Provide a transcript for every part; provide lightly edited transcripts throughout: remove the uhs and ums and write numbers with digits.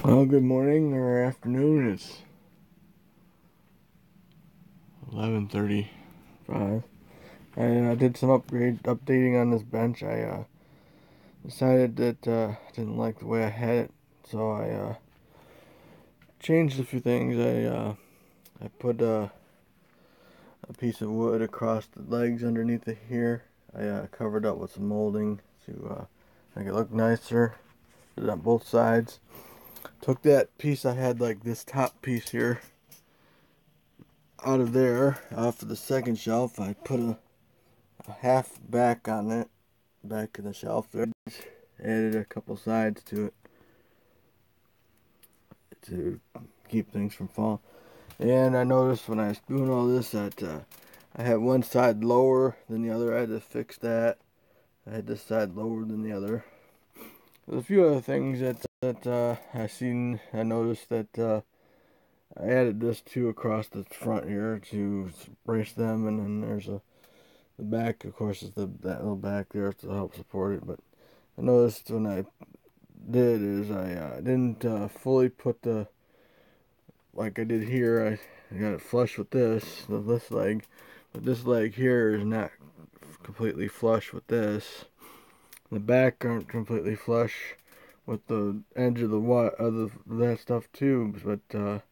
Well, good morning or afternoon. It's 11:35. I did some updating on this bench. I decided that I didn't like the way I had it, so I changed a few things. I put a piece of wood across the legs underneath it here. I covered up with some molding to make it look nicer. Did it on both sides. Took that piece I had, like this top piece here, out of there, off of the second shelf. I put a half back on it, back of the shelf there. Added a couple sides to it to keep things from falling. And I noticed when I was doing all this that I had one side lower than the other. I had to fix that. I had this side lower than the other. There's a few other things that I noticed that I added this too across the front here to brace them, and then there's the back, of course, is that little back there to help support it. But I noticed when I did is I didn't fully put like I did here. I got it flush with this leg, but this leg here is not completely flush with this. The back aren't completely flush with the edge of that stuff too, but I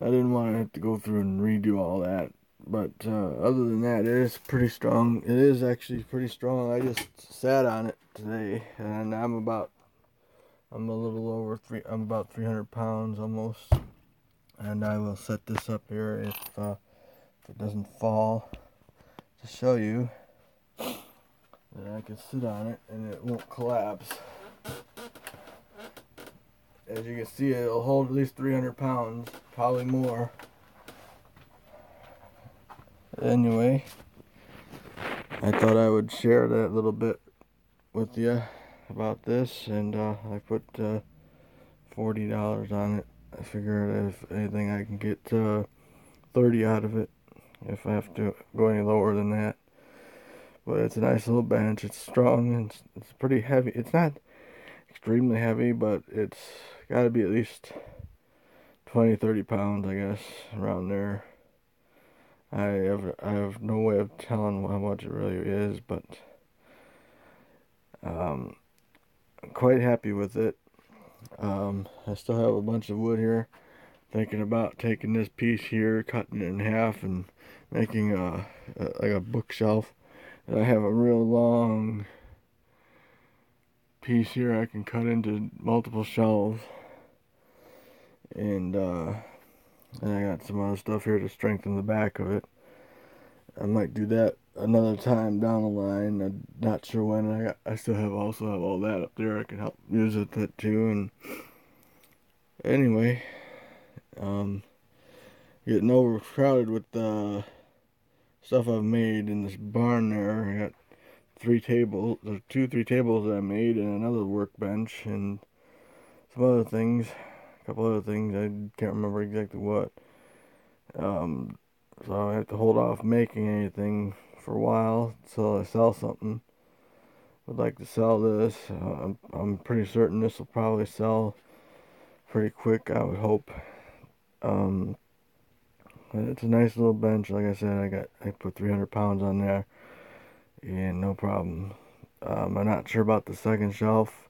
didn't want to have to go through and redo all that. But other than that, it is pretty strong. It is actually pretty strong. I just sat on it today, and I'm a little over I'm about 300 pounds almost. And I will set this up here if it doesn't fall, to show you that I can sit on it and it won't collapse. As you can see, it'll hold at least 300 pounds, probably more. Anyway, I thought I would share that little bit with you about this, and I put $40 on it. I figured if anything I can get 30 out of it if I have to go any lower than that. But it's a nice little bench. It's strong and it's pretty heavy. It's not extremely heavy, but it's got to be at least 20-30 pounds, I guess, around there. I have no way of telling how much it really is, but I'm quite happy with it. I still have a bunch of wood here. Thinking about taking this piece here, cutting it in half, and making like a bookshelf. And I have a real long piece here I can cut into multiple shelves, and I got some other stuff here to strengthen the back of it. I might do that another time down the line. I'm not sure when. I also have all that up there. I can help use it too. And anyway, getting overcrowded with the stuff I've made in this barn there. I got 3 tables that I made, and another workbench, and some other things, a couple other things. I can't remember exactly what. So I have to hold off making anything for a while until I sell something. Would like to sell this. I'm pretty certain this will probably sell pretty quick, I would hope. It's a nice little bench. Like I said, I put 300 pounds on there, and no problem. I'm not sure about the second shelf.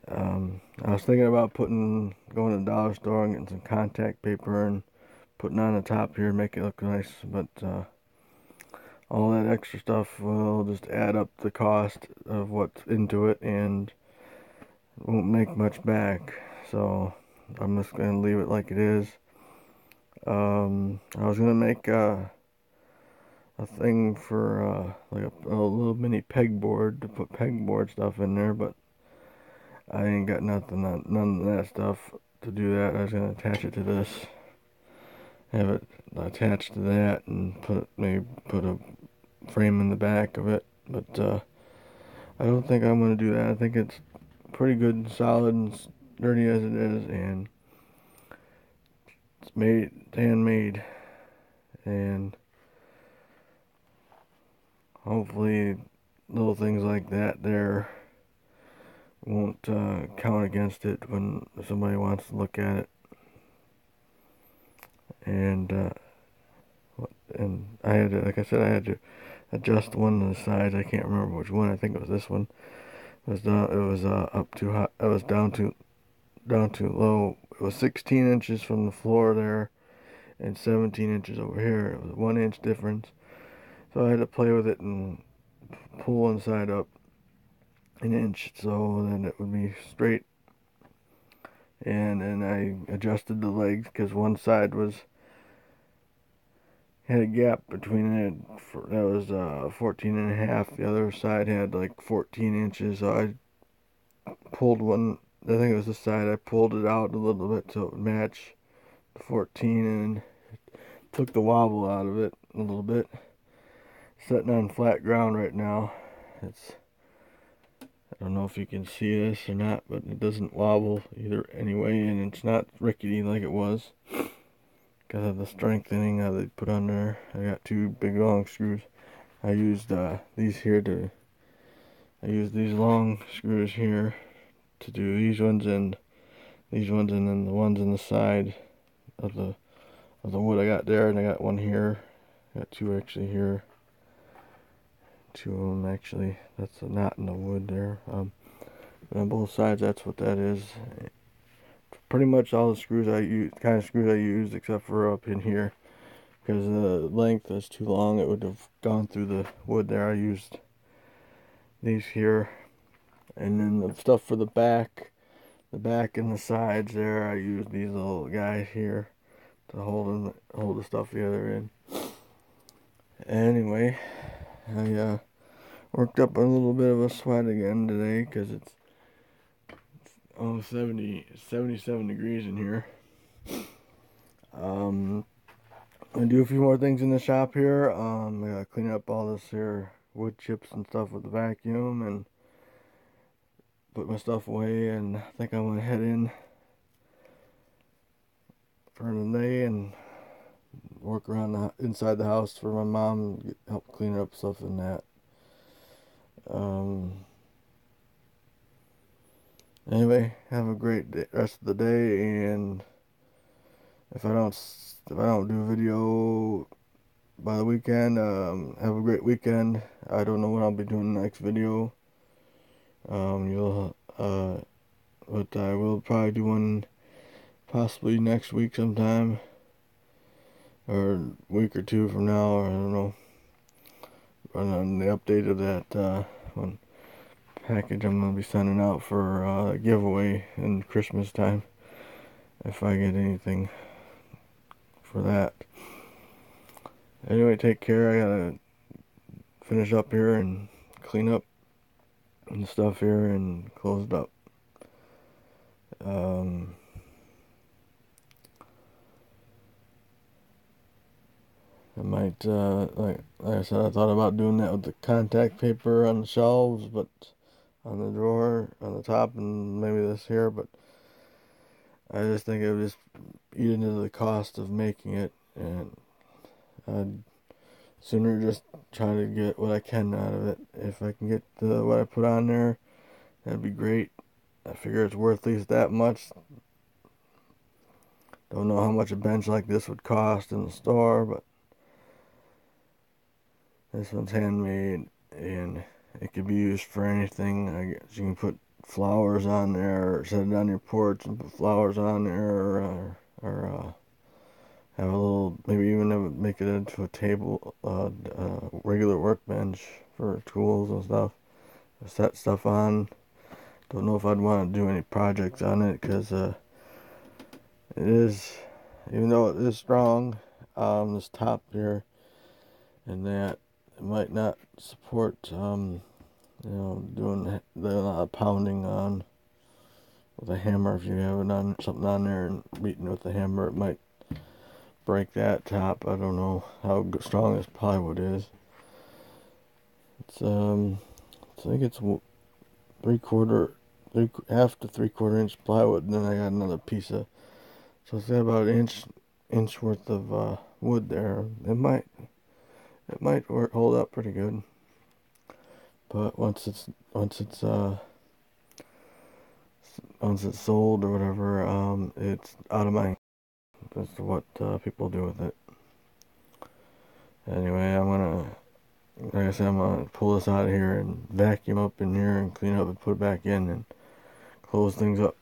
I was thinking about going to the dollar store and getting some contact paper and putting on the top here, make it look nice, but all that extra stuff will just add up the cost of what's into it and won't make much back. So I'm just going to leave it like it is. I was going to make a thing for like a little mini pegboard to put pegboard stuff in there, but I ain't got none of that stuff to do that. I was going to attach it to this, have it attached to that, and maybe put a frame in the back of it. But I don't think I'm going to do that. I think it's pretty good and solid and sturdy as it is, and it's handmade, and hopefully little things like that there won't count against it when somebody wants to look at it. And I had to, like I said, I had to adjust one of the sides. I can't remember which one. I think it was this one. It was down. It was up too high. It was down too low. It was 16 inches from the floor there, and 17 inches over here. It was a 1 inch difference. So I had to play with it and pull one side up an inch so then it would be straight. And then I adjusted the legs because one side had a gap between it. That was 14 and a half. The other side had like 14 inches. So I pulled one. I think it was this side. I pulled it out a little bit so it would match the 14 and took the wobble out of it a little bit. Sitting on flat ground right now. I don't know if you can see this or not, but it doesn't wobble either anyway, and it's not rickety like it was because of the strengthening that they put on there. I got two big long screws. I used these long screws here to do these ones and then the ones on the side of the wood I got there, and I got one here. I got two actually here. Two of them actually. That's a knot in the wood there. But on both sides, that's what that is. Pretty much all the screws I use, kind of screws I used, except for up in here, because the length is too long. It would have gone through the wood there. I used these here, and then the stuff for the back and the sides there, I used these little guys here to hold the stuff together in. Anyway, I worked up a little bit of a sweat again today because it's 77 degrees in here. I'm gonna do a few more things in the shop here. I gotta clean up all this here wood chips and stuff with the vacuum and put my stuff away, and I think I'm gonna head in for the day and work around inside the house for my mom and help clean up stuff in that. Anyway, have a great rest of the day, and if I don't do a video by the weekend, have a great weekend. I don't know when I'll be doing the next video. But I will probably do one possibly next week sometime, or a week or two from now, or I don't know. On the update of that one package I'm gonna be sending out for a giveaway in Christmas time, if I get anything for that. Anyway, take care. I gotta finish up here and clean up and stuff here and close it up. I might, like I said, I thought about doing that with the contact paper on the shelves, but on the drawer, on the top, and maybe this here, but I just think it would just eat into the cost of making it, and I'd sooner just try to get what I can out of it. If I can get what I put on there, that'd be great. I figure it's worth at least that much. Don't know how much a bench like this would cost in the store, but this one's handmade, and it could be used for anything. I guess you can put flowers on there, or set it on your porch and put flowers on there, or have a little, maybe even make it into a table, regular workbench for tools and stuff. Set stuff on. Don't know if I'd want to do any projects on it, because it is, even though it is strong, this top here and that, it might not support, doing the pounding on with a hammer. If you have it on something on there and beating with the hammer, it might break that top. I don't know how strong this plywood is. It's I think it's half to 3/4 inch plywood, and then I got another piece of, so it's got about an inch worth of wood there. It might hold up pretty good, but once it's once it's sold or whatever, it's out of my hands. That's what people do with it. Anyway, like I said, I'm gonna pull this out of here and vacuum up in here and clean up and put it back in and close things up.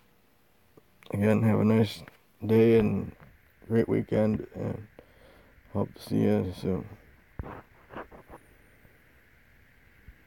Again, have a nice day and great weekend, and hope to see you soon.